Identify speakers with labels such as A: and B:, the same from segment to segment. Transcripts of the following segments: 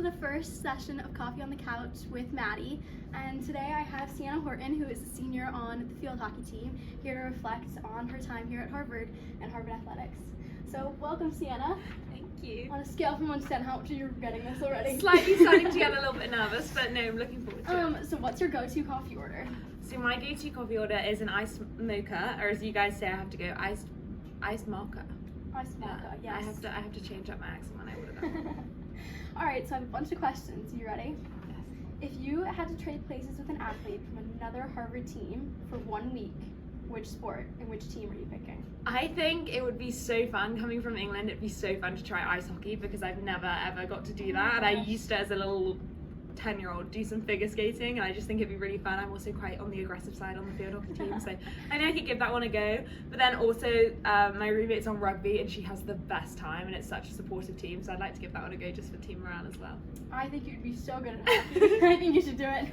A: the first session of Coffee on the Couch with Maddie, and today I have Siena Horton, who is a senior on the field hockey team, here to reflect on her time here at Harvard and Harvard Athletics. So welcome, Siena.
B: Thank you.
A: On a scale from 1 to 10, how much are you regretting this already?
B: Slightly starting to get a little bit nervous, but no, I'm looking forward to it.
A: So what's your go-to coffee order?
B: So my go-to coffee order is an iced mocha, or as you guys say, I have to go iced mocha.
A: Iced mocha, yes.
B: I have to change up my accent when I order that.
A: All right, so I have a bunch of questions. You ready?
B: Yes.
A: If you had to trade places with an athlete from another Harvard team for 1 week, which sport and which team are you picking?
B: I think it would be so fun coming from England. It'd be so fun to try ice hockey because I've never ever got to do that. And I used to, as a little 10-year-old, do some figure skating, and I just think it'd be really fun. I'm also quite on the aggressive side on the field hockey team, so I know I could give that one a go. But then also my roommate's on rugby and she has the best time, and it's such a supportive team, so I'd like to give that one a go just for team morale as well.
A: I think you'd be so good at hockey. I think you should do it.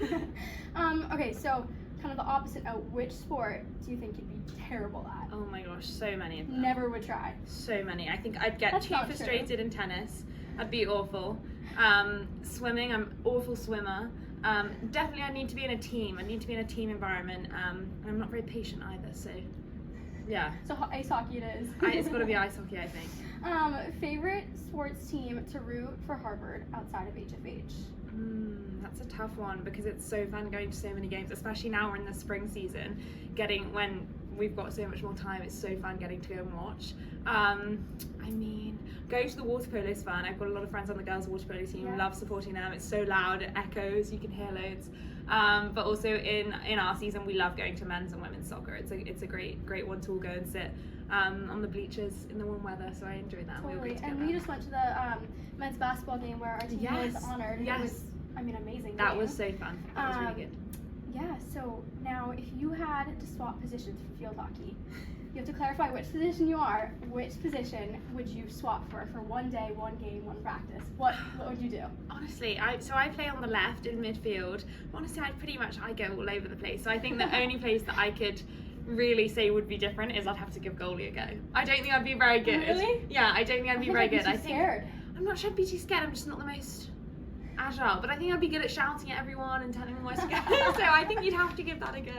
A: Okay, so kind of the opposite note, which sport do you think you'd be terrible at?
B: Oh my gosh, so many of them.
A: Never would try.
B: So many. I think I'd get
A: That's
B: too frustrated in tennis. I'd be awful. Swimming, I'm an awful swimmer. Definitely I need to be in a team. I need to be in a team environment. And I'm not very patient either, so yeah.
A: So ice hockey it is.
B: It's got to be ice hockey, I think.
A: Favorite sports team to root for Harvard outside of HFH?
B: That's a tough one because it's so fun going to so many games, especially now we're in the spring season. When we've got so much more time, it's so fun getting to go and watch. I mean, going to the water polo is fun. I've got a lot of friends on the girls' water polo team.
A: Yeah.
B: Love supporting them. It's so loud, it echoes, you can hear loads. But also in our season, we love going to men's and women's soccer. It's a great one to all go and sit on the bleachers in the warm weather. So I enjoy that.
A: Totally. And we just went to the men's basketball game where our team was honored.
B: Yes.
A: It was, amazing.
B: That was so fun. That was really good.
A: Yeah, so now if you had to swap positions for field hockey, you have to clarify which position you are. Which position would you swap for 1 day, 1 game, 1 practice? What would you do?
B: Honestly, I play on the left in midfield. Honestly, I go all over the place. So I think the only place that I could really say would be different is I'd have to give goalie a go. I don't think I'd be very good.
A: Really?
B: Yeah, I don't think I'd be very good.
A: I think
B: I'm not sure I'd be too scared. I'm just not the most agile, but I think I'd be good at shouting at everyone and telling them where to go. So I think you'd have to give that a go.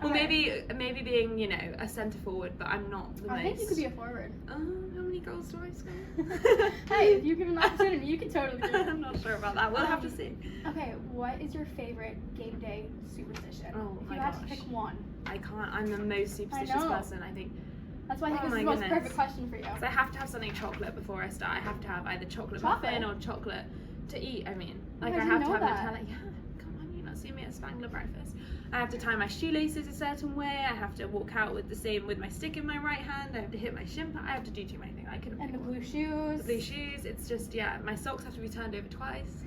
B: Or maybe being, a centre forward, but I'm not the most.
A: I think you could be a forward.
B: How many goals do I score?
A: Hey, if you give an opportunity, you can totally do it.
B: I'm not sure about that. We'll have to see.
A: Okay, what is your favorite game day superstition?
B: Oh
A: if
B: my
A: you had to
B: gosh.
A: pick one.
B: I can't. I'm the most superstitious person, I think.
A: That's why I think this is the most perfect question for you.
B: So I have to have something chocolate before I start. I have to have either chocolate muffin or chocolate to eat. I mean, I have to have Nutella. Yeah, come on, you've not seen me at Spangler breakfast. I have to tie my shoelaces a certain way. I have to walk out with my stick in my right hand. I have to hit my shin pad. I have to do too many things. I couldn't.
A: And the blue shoes.
B: The blue shoes. It's just my socks have to be turned over twice.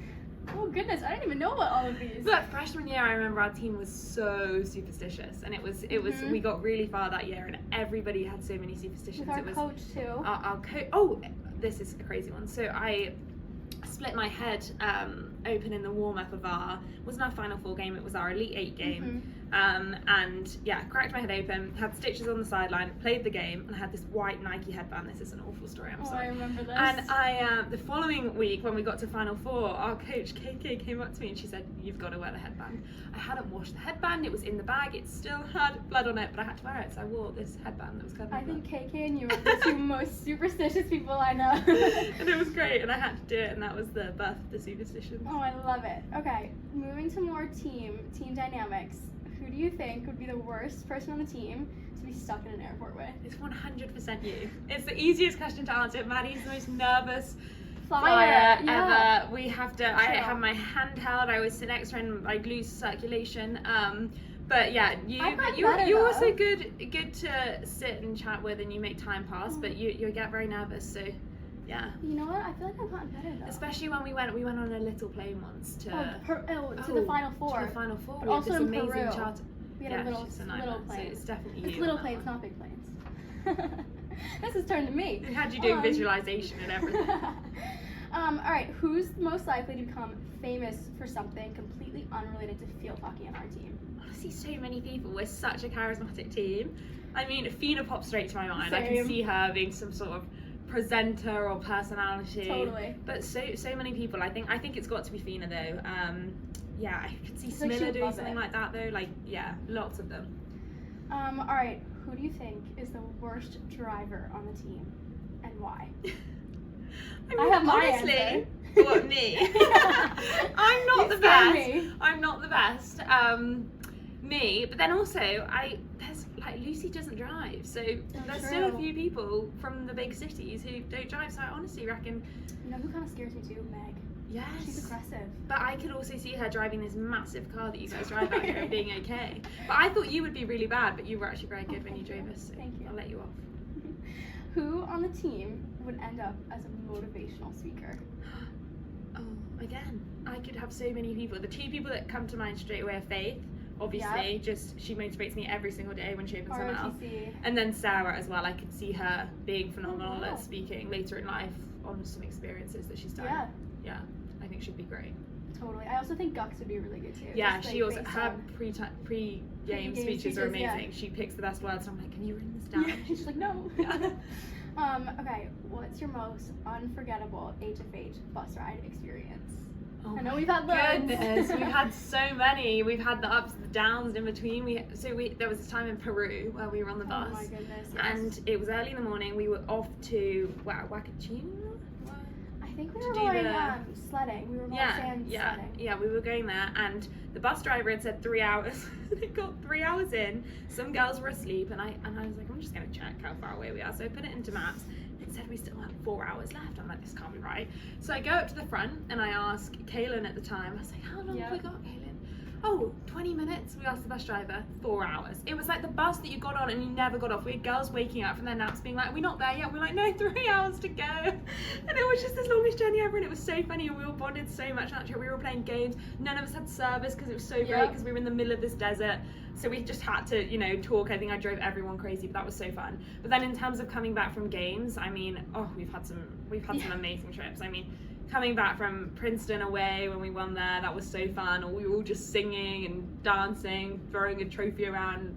A: Oh goodness, I didn't even know about all of these.
B: But freshman year, I remember our team was so superstitious, and it was we got really far that year, and everybody had so many superstitions.
A: With our coach too.
B: Our coach. Oh, this is a crazy one. So I split my head open in the warm-up of wasn't our Final Four game, it was our Elite 8 game. And yeah, cracked my head open, had stitches on the sideline, played the game, and I had this white Nike headband. This is an awful story, I'm sorry.
A: I remember this.
B: And I, the following week when we got to Final Four, our coach KK came up to me and she said, "You've got to wear the headband." I hadn't washed the headband, it was in the bag, it still had blood on it, but I had to wear it, so I wore this headband that was covered in blood.
A: I think KK and you are the two most superstitious people I know.
B: And it was great, and I had to do it, and that was the birth of the superstition.
A: Oh, I love it. Okay, moving to more team dynamics. Who do you think would be the worst person on the team to be stuck in an airport with?
B: It's 100% you. It's the easiest question to answer. Maddie's the most nervous
A: flyer
B: ever. We have to. I have my hand held. I always sit next to her and I lose circulation. But yeah, you're also good to sit and chat with, and you make time pass. But you get very nervous. So yeah.
A: You know what? I feel like I've gotten better though.
B: Especially when we went on a little plane once to
A: the Final Four.
B: To the Final Four.
A: But also in
B: amazing
A: Peru.
B: charter.
A: We had a little
B: So
A: plane.
B: it's definitely
A: it's
B: you.
A: Little planes, not big planes. This has turned to me.
B: We had you doing visualization and everything.
A: All right, who's most likely to become famous for something completely unrelated to field hockey on our team?
B: Honestly, so many people. We're such a charismatic team. I mean, Fina pops straight to my mind.
A: Same.
B: I can see her being some sort of presenter or personality.
A: Totally.
B: But so many people. I think it's got to be Fina though. Yeah, I could see
A: It's like she
B: Smilla
A: would
B: doing
A: love
B: something
A: it.
B: like that though. Like, yeah, lots of them.
A: All right, who do you think is the worst driver on the team, and why?
B: I
A: have my
B: honestly,
A: answer.
B: What, me? I'm not
A: You
B: the
A: scared
B: best.
A: me.
B: I'm not the best. Me, but then also there's like Lucy doesn't drive, so there's still a
A: true.
B: few people from the big cities who don't drive. So I honestly reckon,
A: You know who kind of scares me too? Meg.
B: yes.
A: She's aggressive.
B: But I could also see her driving this massive car that you guys drive out here and being okay. But I thought you would be really bad, but you were actually very good when you
A: thank
B: drove
A: you.
B: us. So
A: Thank you.
B: I'll let you off.
A: Who on the team would end up as a motivational speaker?
B: Oh, again, I could have so many people. The two people that come to mind straight away are Faith. Obviously, just she motivates me every single day when she opens her mouth.
A: ROTC.
B: And then Sarah as well. I could see her being phenomenal
A: wow.
B: at speaking later in life on some experiences that she's done.
A: Yeah,
B: Yeah, I think she'd be great.
A: totally. I also think Gux would be really good too.
B: Yeah,
A: just,
B: she
A: like,
B: also
A: based
B: her
A: on-
B: pre-game
A: Pre-game
B: speeches are
A: speeches, yeah.
B: amazing. She picks the best words, and I'm like, can you write this down?
A: Yeah, she's like, no.
B: Yeah.
A: Okay, what's your most unforgettable HFH bus ride experience?
B: Oh
A: I know
B: my
A: we've had loads.
B: goodness, we've had so many. We've had the ups, the downs in between. There was a time in Peru where we were on the bus,
A: Oh my goodness, yes.
B: and it was early in the morning. We were off to Wakachina.
A: I think we
B: to
A: were
B: do
A: going
B: the-
A: sledding. We were going sand sledding.
B: Yeah, we were going there, and the bus driver had said 3 hours. It got 3 hours in. Some girls were asleep, and I was like, I'm just gonna check how far away we are. So I put it into maps. It said we still had 4 hours left. I'm like, this can't be right. So I go up to the front and I ask Kaylin at the time. I was like, how long have we got, Kaylin? Oh, 20 minutes. We asked the bus driver. 4 hours. It was like the bus that you got on and you never got off. We had girls waking up from their naps being like, are we not there yet? We're like, no, 3 hours to go. And it was just the longest journey ever, and it was so funny, and we all bonded so much on that trip. We were all playing games. None of us had service because it was so great because we were in the middle of this desert. So we just had to, talk. I think I drove everyone crazy, but that was so fun. But then in terms of coming back from games, I mean, we've had some amazing trips. I mean, coming back from Princeton away when we won there, that was so fun. Or we were all just singing and dancing, throwing a trophy around,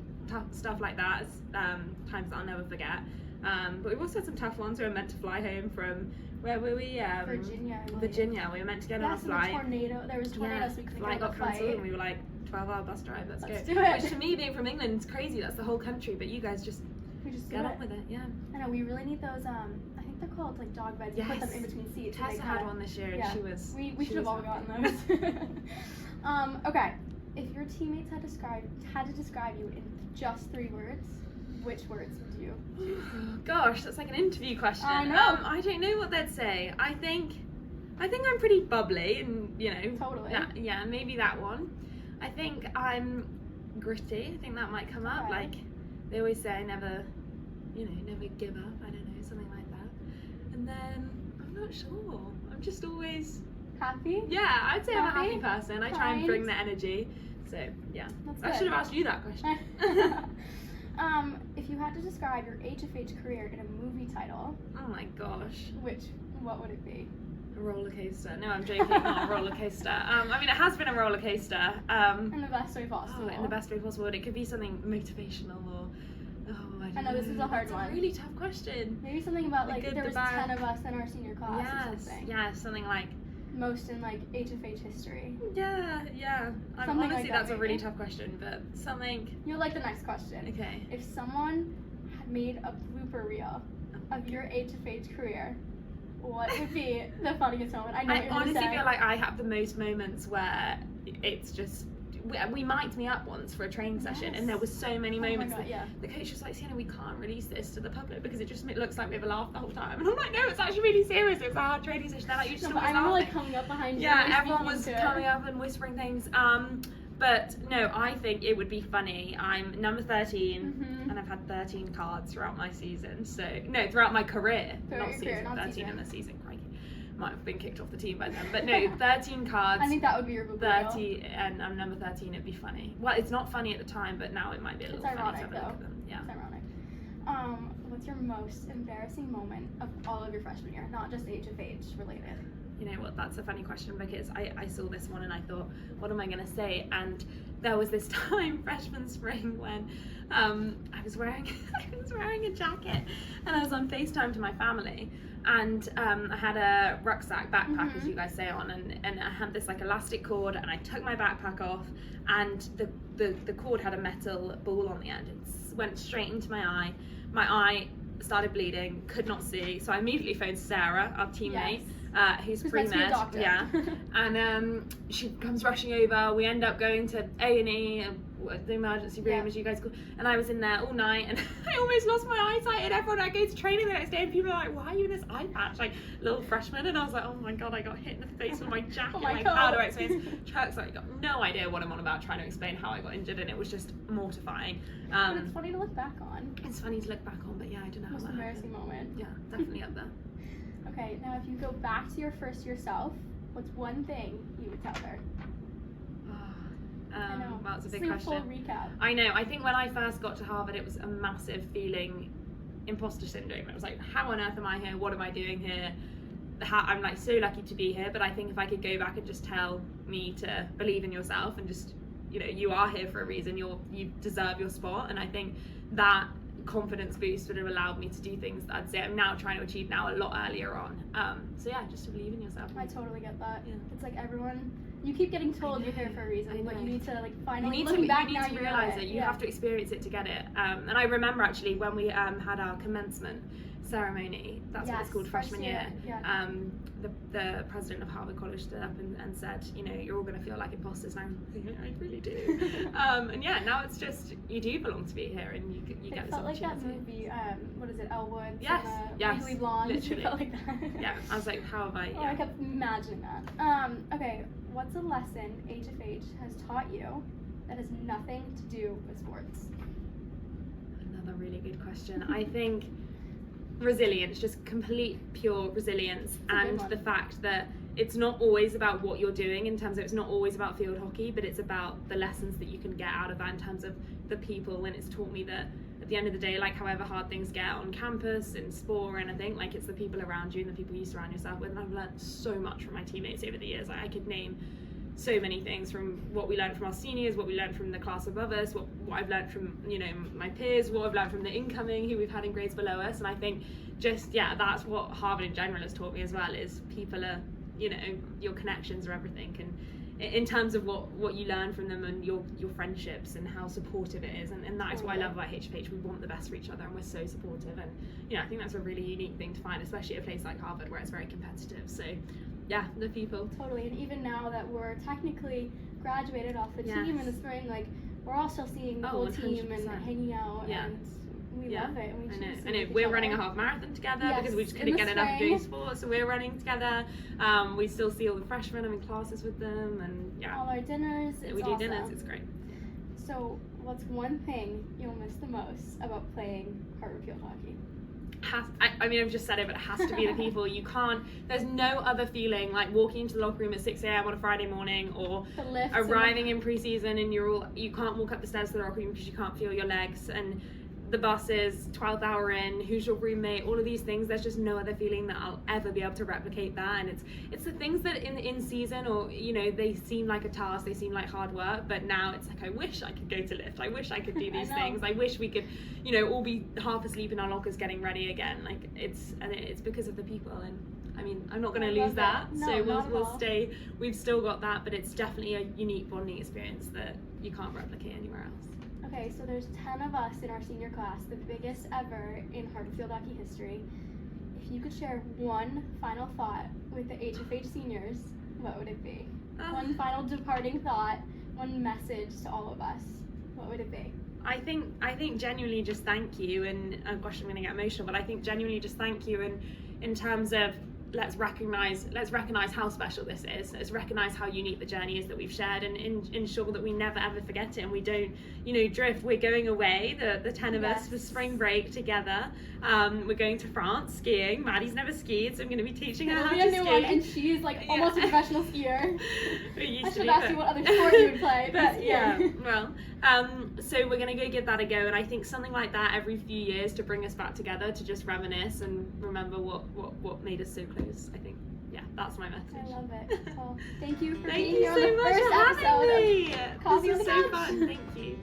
B: stuff like that. Times that I'll never forget. But we've also had some tough ones. We were meant to fly home from, where were we?
A: Virginia. I believe.
B: Virginia. We were meant to get on a
A: so
B: flight.
A: There was tornadoes. We couldn't
B: Flight
A: get on
B: got
A: the flight.
B: cancelled, and we were like, 12-hour bus drive, let's go.
A: do it.
B: Which to me, being from England, is crazy. That's the whole country, but you guys just
A: We just
B: get
A: do
B: on
A: it.
B: with it, yeah.
A: I know, we really need those, I think they're called like dog beds. You put them
B: Yes.
A: in between seats. and they
B: Tessa had
A: kinda-
B: one this year, and
A: yeah.
B: she was.
A: We
B: she
A: should have
B: was
A: all gotten
B: happy.
A: those. Okay, if your teammates had to describe you in just 3 words, which words would you choose?
B: Gosh, that's like an interview question.
A: I know.
B: I don't know what they'd say. I think I'm pretty bubbly, and
A: Totally.
B: Yeah, maybe that one. I think I'm gritty. I think that might come up.
A: Okay.
B: Like they always say, I never give up. I don't know, something like that. And then I'm not sure. I'm just always.
A: Happy?
B: Yeah, I'd say I'm a happy
A: Happy?
B: person. I try and bring
A: Kind?
B: the energy. So yeah,
A: That's
B: I
A: good.
B: should have asked you that question.
A: If you had to describe your HFH career in a movie title,
B: Oh my gosh,
A: what would it be?
B: a roller coaster. No, I'm joking. Not a roller coaster. I mean, it has been a roller coaster.
A: In the best way possible.
B: In the best way possible. It could be something motivational or. I
A: know, this is a hard
B: It's
A: one.
B: a really tough question.
A: Maybe something about
B: The
A: like
B: good,
A: there
B: the
A: was
B: bad.
A: 10 of us in our senior class or
B: Yes,
A: something.
B: yeah, something like.
A: Most in like HFH history.
B: Yeah.
A: Something like
B: Honestly,
A: that,
B: that's a really
A: maybe.
B: tough question, but something.
A: You'll like the next question.
B: Okay.
A: If someone had made a blooper reel of your HFH career, what would be the funniest moment? I know what
B: I
A: you're gonna
B: honestly
A: say.
B: feel like I have the most moments where it's just. We mic'd me up once for a training session, and there were so many
A: Oh my
B: moments
A: God,
B: that
A: yeah.
B: the coach was like, Sienna, we can't release this to the public because it looks like we have a laugh the whole time. And I'm like, no, it's actually really serious. It was a hard training session. They're like, you just
A: No, but
B: always
A: I remember like
B: laughing.
A: coming up behind you.
B: Yeah,
A: and
B: everyone
A: speaking
B: was
A: to it.
B: coming up and whispering things. But no, I think it would be funny. I'm number 13,
A: Mhm.
B: and I've had 13 cards throughout my season. So no, throughout my career,
A: Throughout
B: not
A: your
B: season.
A: career, not
B: 13
A: season.
B: in the season. Crikey. Might have been kicked off the team by then. But no, 13 cards.
A: I think that would be your blooper reel.
B: 30, and I'm number 13. It'd be funny. Well, it's not funny at the time, but now it might be a little
A: It's
B: funny
A: ironic
B: to have a look
A: though.
B: at them. Yeah.
A: It's ironic. What's your most embarrassing moment of all of your freshman year? Not just HFH related.
B: you know what, that's a funny question, because I saw this one and I thought, what am I going to say? And there was this time, freshman spring, when I was wearing a jacket and I was on FaceTime to my family, and I had a rucksack backpack, as you guys say, on, and I had this like elastic cord, and I took my backpack off, and the cord had a metal ball on the end. It went straight into my eye. My eye started bleeding, could not see, so I immediately phoned Sarah, our teammate, who's pre-med, and she comes rushing over. We end up going to A&E, the emergency room, as you guys call, and I was in there all night, and I almost lost my eyesight, and everyone, I go to training the next day and people are like, why are you in this eye patch, like little freshman, and I was like, oh my god, I got hit in the face with my jacket. Like, how do I explain? Chuck's like, got no idea what I'm on about, trying to explain how I got injured, and it was just mortifying.
A: But it's funny to look back on.
B: It's funny to look back on, but yeah, I don't know how
A: Most
B: that
A: embarrassing
B: happened.
A: moment.
B: Yeah, definitely up there.
A: Okay, now if you go back to your first year self, what's one thing you would tell her? I know.
B: Well, it's a big
A: Just
B: question.
A: Full recap.
B: I know. I think when I first got to Harvard, it was a massive feeling, imposter syndrome. It was like, how on earth am I here? What am I doing here? I'm like so lucky to be here. But I think if I could go back and just tell me to believe in yourself and just, you know, you are here for a reason. You deserve your spot. And I think that confidence boost would have allowed me to do things that I'd say I'm now trying to achieve now a lot earlier on. So yeah, just to believe in yourself.
A: I totally get that.
B: Yeah.
A: It's like everyone, you keep getting told you're here for a reason, but you need to like finally
B: you
A: looking back
B: need
A: now
B: to
A: you
B: realize
A: know
B: it. You have to experience it to get it. And I remember actually when we had our commencement ceremony, that's what it's called, freshman year.
A: Yeah.
B: The president of Harvard College stood up and said, you know, you're all going to feel like imposters. And I'm thinking, I really do. And yeah, now it's just, you do belong to be here, and you get this opportunity. It felt like that
A: movie, what is it, Elle
B: Yes,
A: Legally Blonde.
B: literally.
A: It felt like that.
B: Yeah, I was like, how have I?
A: Oh,
B: Yeah.
A: I kept imagining that. Okay, what's a lesson HFH has taught you that has nothing to do with sports?
B: Another really good question. I think resilience, just complete pure resilience, and the fact that it's not always about what you're doing in terms of, it's not always about field hockey, but it's about the lessons that you can get out of that in terms of the people. And it's taught me that at the end of the day, like however hard things get on campus, in sport or anything, like it's the people around you and the people you surround yourself with. And I've learned so much from my teammates over the years. Like, I could name so many things, from what we learned from our seniors, what we learned from the class above us, what I've learned from, you know, my peers, what I've learned from the incoming who we've had in grades below us. And I think just, yeah, that's what Harvard in general has taught me as well, is people are, you know, your connections are everything. And in terms of what you learn from them, and your friendships and how supportive it is, and that is what I love about HFH. We want the best for each other, and we're so supportive. And you know, I think that's a really unique thing to find, especially at a place like Harvard where it's very competitive. So yeah, the people.
A: Totally. And even now that we're technically graduated off the team in the spring, like we're all still seeing the whole
B: 100%.
A: team and hanging out, and we love it. And we
B: I know. We're running a half marathon together because we just couldn't get enough of doing sports, so we're running together. We still see all the freshmen. I'm in classes with them, and
A: all our dinners.
B: We do dinners. It's great.
A: So, what's one thing you'll miss the most about playing Harvard field hockey?
B: I mean, I've just said it, but it has to be the people. You can't, there's no other feeling like walking into the locker room at 6 a.m. on a Friday morning, or arriving in preseason and you can't walk up the stairs to the locker room because you can't feel your legs, and the bus is 12th hour in, who's your roommate, all of these things. There's just no other feeling that I'll ever be able to replicate that. And it's the things that in season, or you know, they seem like a task, they seem like hard work, but now it's like, I wish I could go to lift, I wish I could do these things, I wish we could, you know, all be half asleep in our lockers getting ready again. Like it's because of the people. And I mean, I'm not going to lose that.
A: No,
B: so we'll stay, we've still got that, but it's definitely a unique bonding experience that you can't replicate anywhere else.
A: Okay, so there's 10 of us in our senior class, the biggest ever in Harvard field hockey history. If you could share one final thought with the HFH seniors, what would it be? One final departing thought, one message to all of us, what would it be?
B: I think genuinely just thank you, and oh gosh, I'm going to get emotional, but I think genuinely just thank you, and in terms of let's recognize how special this is. Let's recognize how unique the journey is that we've shared, and ensure that we never ever forget it, and we don't, you know, drift. We're going away, the 10 of us, for spring break together. We're going to France skiing. Maddie's never skied, so I'm going to be teaching her how to ski.
A: And she's like almost a professional skier. I should have asked you what other sport you would play.
B: But well, so we're going to go give that a go, and I think something like that every few years to bring us back together, to just reminisce and remember what made us so close. I think, yeah, that's my message.
A: I love it. Well, thank you for
B: Thank
A: being
B: you
A: here on
B: so
A: the
B: much
A: first
B: for having
A: episode
B: me.
A: of Coffee
B: This
A: on
B: was
A: the
B: so
A: Couch.
B: fun. Thank you.